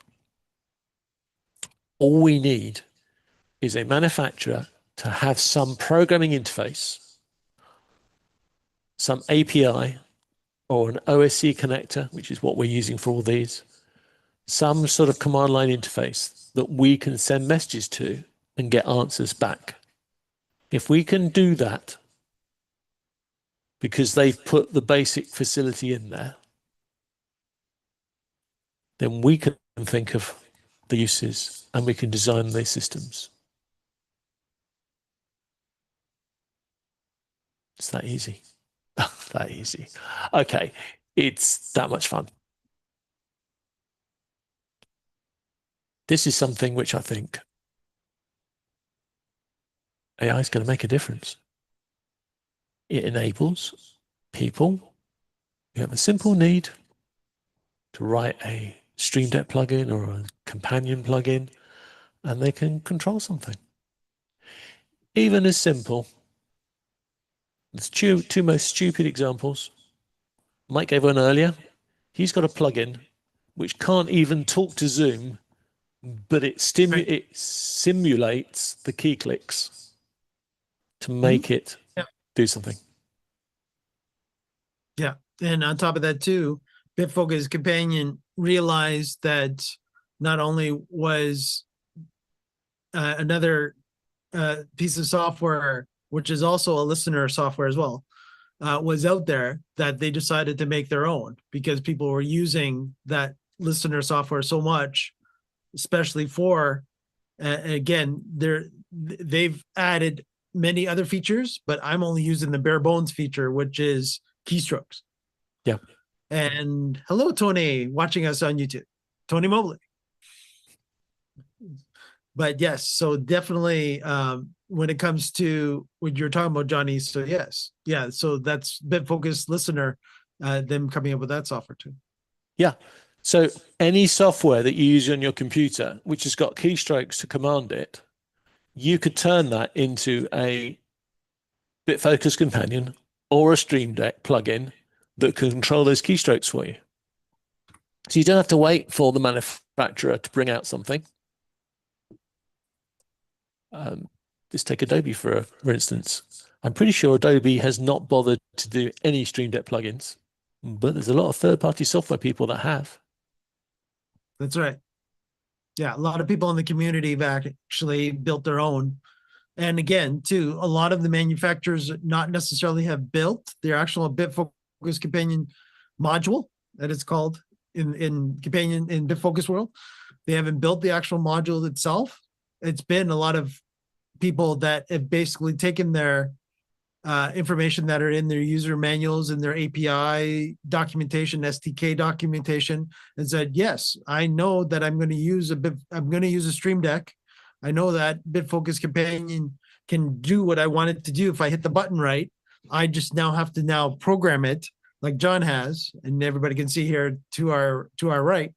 All we need is a manufacturer to have some programming interface, some API or an OSC connector, which is what we're using for all these, some sort of command line interface that we can send messages to and get answers back. If we can do that, because they've put the basic facility in there, then we can think of the uses and we can design these systems. It's that easy. That easy. Okay, it's that much fun. This is something which I think AI is going to make a difference. It enables people who have a simple need to write a Stream Deck plugin or a companion plugin, and they can control something. Even as simple, the two most stupid examples. Mike gave one earlier. He's got a plugin which can't even talk to Zoom, but it simulates the key clicks to make it do something. Yeah. And on top of that too, BitFocus Companion realized that not only was another piece of software, which is also a listener software as well, was out there, that they decided to make their own because people were using that listener software so much, especially for, again, they've added many other features, but I'm only using the bare bones feature, which is keystrokes. Yeah. And hello, Tony, watching us on YouTube, Tony Mobley. But yes, so definitely when it comes to what you're talking about, Johnny, so yes, yeah, so that's BitFocus Listener, them coming up with that software too. Yeah. So any software that you use on your computer, which has got keystrokes to command it, you could turn that into a BitFocus Companion or a Stream Deck plugin that can control those keystrokes for you. So you don't have to wait for the manufacturer to bring out something. Just take Adobe for instance. I'm pretty sure Adobe has not bothered to do any Stream Deck plugins, but there's a lot of third-party software people that have. That's right. Yeah, a lot of people in the community have actually built their own. And again, too, a lot of the manufacturers not necessarily have built their actual BitFocus Companion module, that it's called in Companion in BitFocus world. They haven't built the actual module itself. It's been a lot of people that have basically taken their information that are in their user manuals and their API documentation, SDK documentation, and said, yes, I know that I'm going to use a Stream Deck. I know that BitFocus Companion can do what I want it to do if I hit the button right. I just now have to now program it like John has, and everybody can see here to our right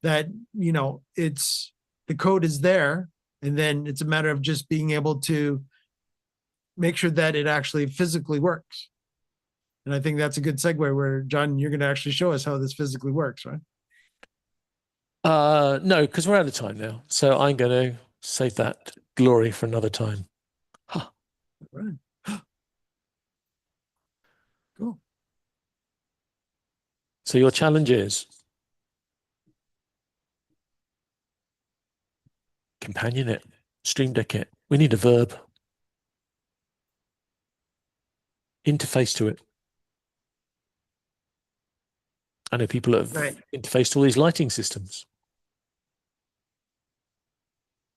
that, you know, it's the code is there, and then it's a matter of just being able to make sure that it actually physically works. And I think that's a good segue where, John, you're going to actually show us how this physically works, right? No, because we're out of time now. So I'm going to save that glory for another time. Huh. Right. Cool. So your challenge is companion it, Stream Deck it. We need a verb. interface to it. I know people that have Right. interfaced all these lighting systems.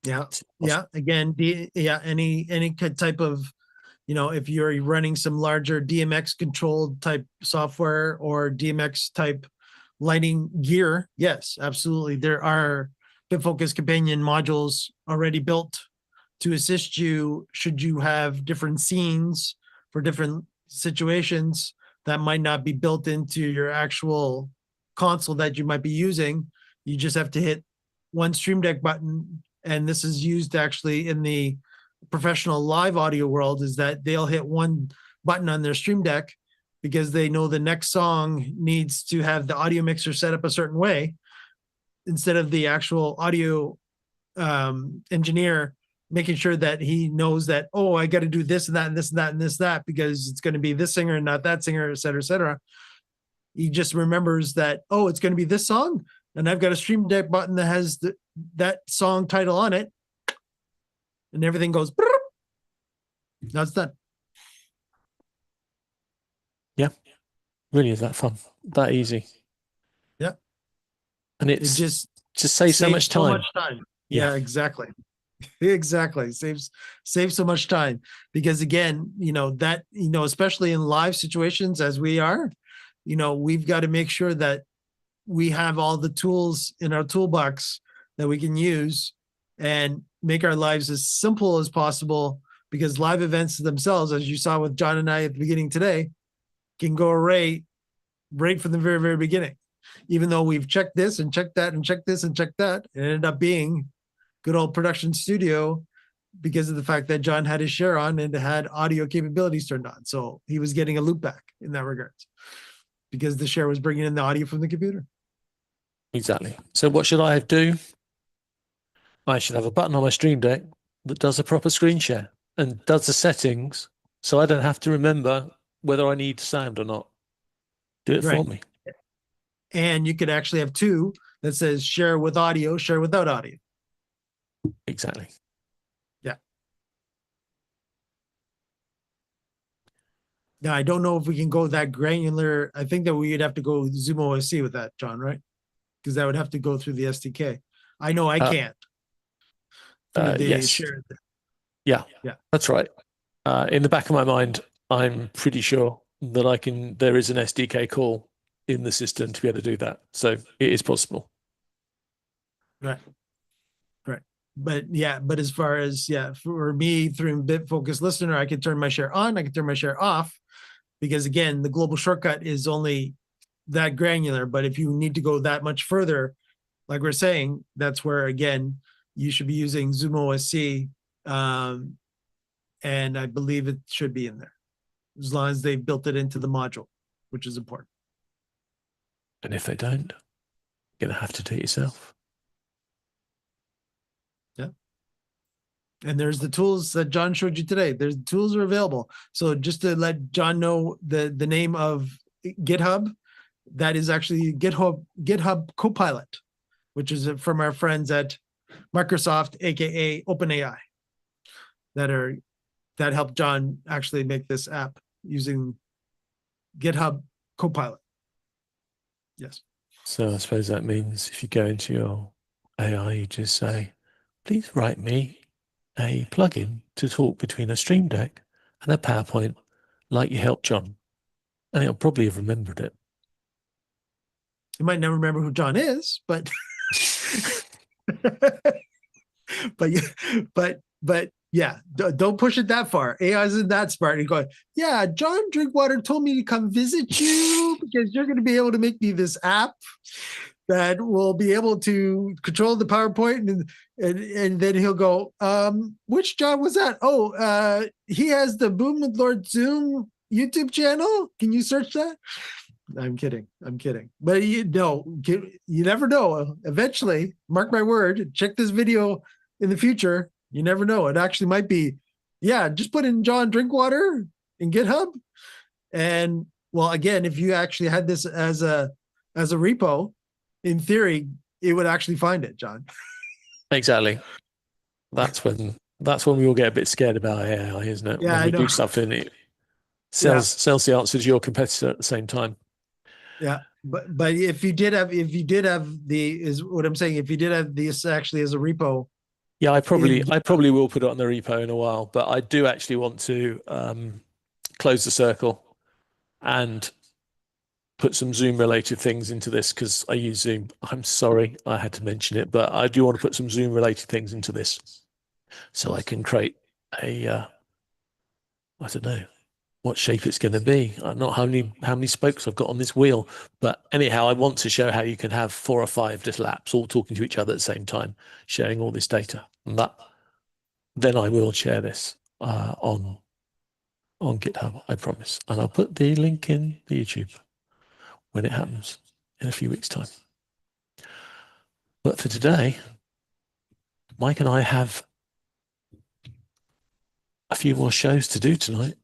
Yeah. Yeah. Again, any type of, if you're running some larger DMX controlled type software or DMX type lighting gear, yes, absolutely. There are BitFocus companion modules already built to assist you should you have different scenes for different situations that might not be built into your actual console that you might be using. You just have to hit one Stream Deck button, and this is used actually in the professional live audio world, is that they'll hit one button on their Stream Deck because they know the next song needs to have the audio mixer set up a certain way, instead of the actual audio engineer making sure that he knows that, oh, I got to do this and that and this and that and this, that, because it's going to be this singer and not that singer, et cetera, et cetera. He just remembers that, oh, it's going to be this song, and I've got a Stream Deck button that has that song title on it, and everything goes, now it's done. Yeah, really is that fun, that easy. Yeah. And It it's just saves so much time. Yeah, Yeah. exactly. Exactly. Saves so much time, because again, that, especially in live situations as we are, we've got to make sure that we have all the tools in our toolbox that we can use and make our lives as simple as possible, because live events themselves, as you saw with John and I at the beginning today, can go right from the very, very beginning. Even though we've checked this and checked that and checked this and checked that, it ended up being good old production studio because of the fact that John had his share on and had audio capabilities turned on. So he was getting a loop back in that regard, because the share was bringing in the audio from the computer. Exactly. So what should I do? I should have a button on my Stream Deck that does a proper screen share and does the settings, so I don't have to remember whether I need sound or not. Do it Right. for me. And you could actually have two that says share with audio, share without audio. Exactly. Now, I don't know if we can go that granular. I think that we'd have to go Zoom OSC with that, John, right? Because that would have to go through the SDK. I know I can't. Through the Yes. share. Yeah. Yeah. That's right. In the back of my mind, I'm pretty sure that there is an SDK call in the system to be able to do that. So it is possible. Right. But as far as, for me through BitFocus Listener, I can turn my share on, I can turn my share off, because again, the global shortcut is only that granular. But if you need to go that much further, like we're saying, that's where, again, you should be using Zoom OSC. And I believe it should be in there, as long as they built it into the module, which is important. And if they don't, you're going to have to do it yourself. And there's the tools that John showed you today. There's the tools are available. So just to let John know the name of GitHub, that is actually GitHub Copilot, which is from our friends at Microsoft, aka OpenAI, that helped John actually make this app using GitHub Copilot. Yes. So I suppose that means if you go into your AI, you just say, please write me a plugin to talk between a Stream Deck and a PowerPoint like you helped John. And it'll probably have remembered it. You might never remember who John is, but but yeah, don't push it that far. AI isn't that smart. And going, yeah, John Drinkwater told me to come visit you because you're going to be able to make me this app that will be able to control the PowerPoint, and then he'll go, which John was that? Oh, he has the Boom with Lord Zoom YouTube channel. Can you search that? I'm kidding. But you never know. Eventually, mark my word, check this video in the future. You never know. It actually might be, just put in John Drinkwater in GitHub. And well, again, if you actually had this as a repo, in theory, it would actually find it, John. Exactly. That's when we all get a bit scared about AI, isn't it? Yeah, when we I know. do something, it sells the answer to your competitor at the same time. Yeah. But if you did have the, is what I'm saying, if you did have this actually as a repo. Yeah, I probably will put it on the repo in a while, but I do actually want to close the circle and put some Zoom related things into this, because I use Zoom. I'm sorry I had to mention it, but I do want to put some Zoom related things into this so I can create a I don't know what shape it's going to be. I'm not how many spokes I've got on this wheel, but anyhow, I want to show how you can have 4 or 5 little apps all talking to each other at the same time, sharing all this data. And then I will share this on GitHub, I promise. And I'll put the link in the YouTube when it happens in a few weeks' time. But for today, Mike and I have a few more shows to do tonight.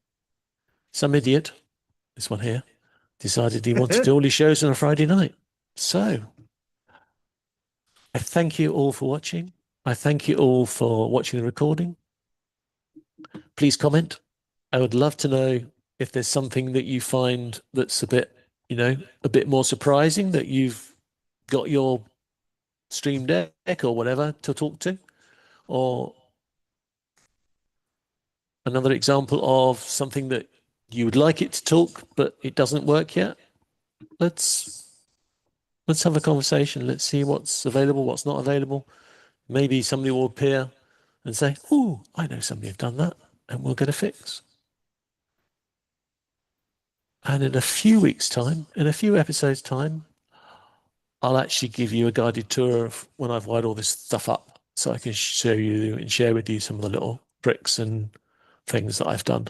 Some idiot, this one here, decided he wanted to do all his shows on a Friday night. So I thank you all for watching. I thank you all for watching the recording. Please comment. I would love to know if there's something that you find that's a bit more surprising, that you've got your Stream Deck or whatever to talk to, or another example of something that you would like it to talk, but it doesn't work yet. Let's have a conversation. Let's see what's available, what's not available. Maybe somebody will appear and say, "Oh, I know somebody who's done that," and we'll get a fix. And in a few weeks' time, in a few episodes' time, I'll actually give you a guided tour of when I've wired all this stuff up, so I can show you and share with you some of the little tricks and things that I've done.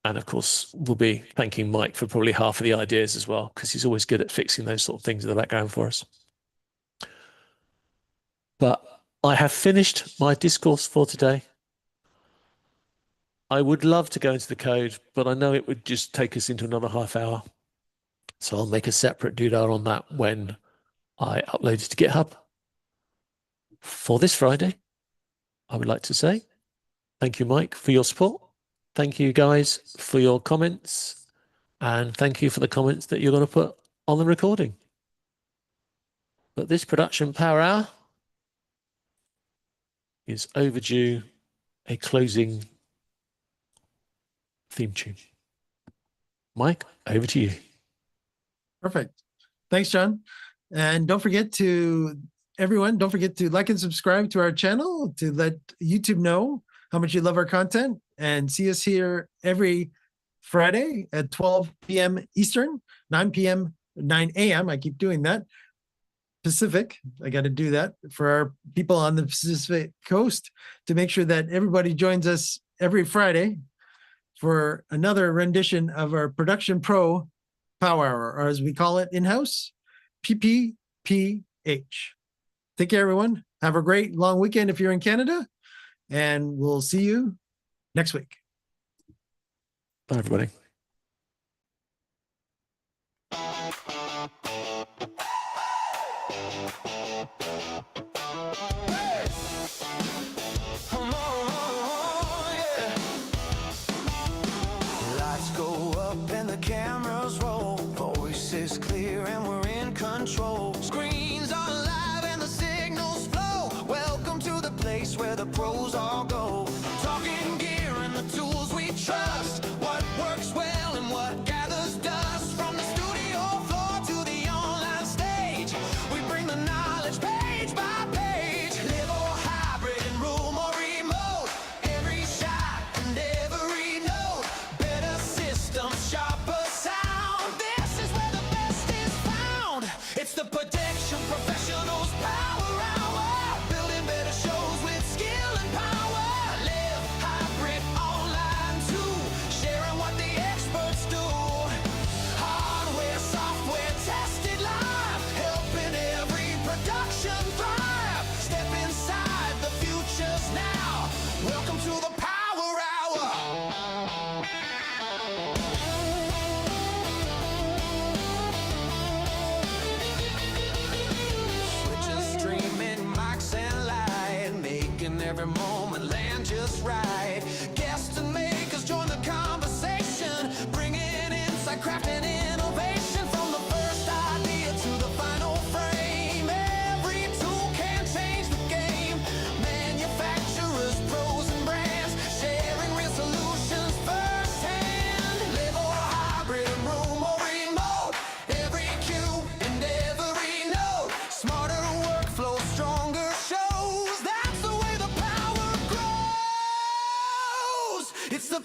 And of course, we'll be thanking Mike for probably half of the ideas as well, because he's always good at fixing those sort of things in the background for us. But I have finished my discourse for today. I would love to go into the code, but I know it would just take us into another half hour. So I'll make a separate doodah on that when I upload it to GitHub. For this Friday, I would like to say thank you, Mike, for your support. Thank you, guys, for your comments. And thank you for the comments that you're going to put on the recording. But this production power hour is overdue a closing theme tune. Mike, over to you. Perfect. Thanks, John. And don't forget to like and subscribe to our channel to let YouTube know how much you love our content, and see us here every Friday at 12 p.m. Eastern, 9 a.m. I keep doing that. Pacific. I got to do that for our people on the Pacific Coast to make sure that everybody joins us every Friday for another rendition of our Production Pro Power Hour, or as we call it in-house, PPPH. Take care, everyone. Have a great long weekend if you're in Canada, and we'll see you next week. Bye, everybody. Lights go up and the cameras roll. Voice is clear and we're in control. Screens are live and the signals flow. Welcome to the place where the pros all go. Talking gear and the tools we trust. What works well and what gathers dust. From the studio floor to the online stage, we bring the knowledge page by page. Live or hybrid, in room or remote. Every shot and every note. Better systems, sharper sound. This is where the best is found. It's the Protection Professionals Power Hour. Building better shows with skill and power. Live hybrid online too. Sharing what the experts do. Hardware, software, tested live. Helping every production thrive. Step inside, the future's now. Welcome to the Power Hour. Switches, streaming, mics and light, making every moment land just right. Guests and makers join the conversation.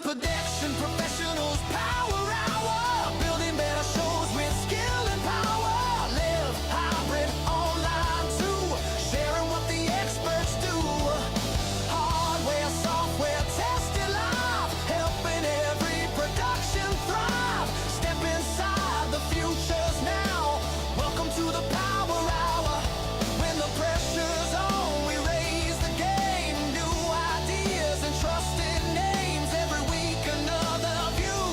production professionals power hour. Building better shows with skill and power. Live hybrid online too. Sharing what the experts do. Hardware, software, tested live. Helping every production thrive. Step inside the futures now. Welcome to the power hour. When the pressure's on, we raise the game. New ideas and trusted names. Every week another view.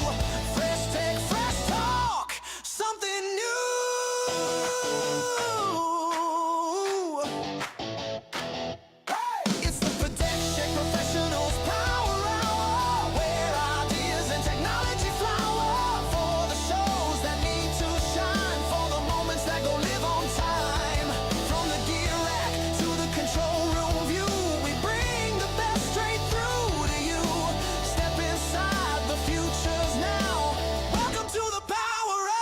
Fresh tech, fresh talk. Something new. It's the Protection Professionals Power Hour, where ideas and technology flower for the shows that need to shine, for the moments that go live on time. From the gear rack to the control room view, we bring the best straight through to you. Step inside the futures now. Welcome to the Power Hour.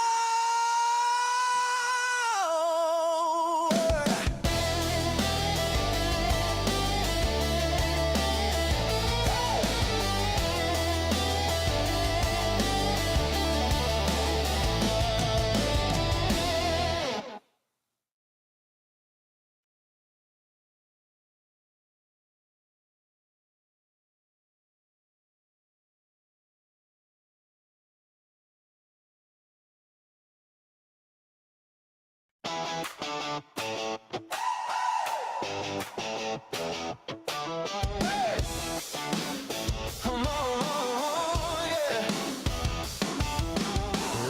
Come on, yeah.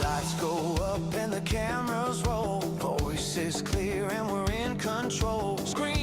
Lights go up and the cameras roll. Voices clear and we're in control. Screen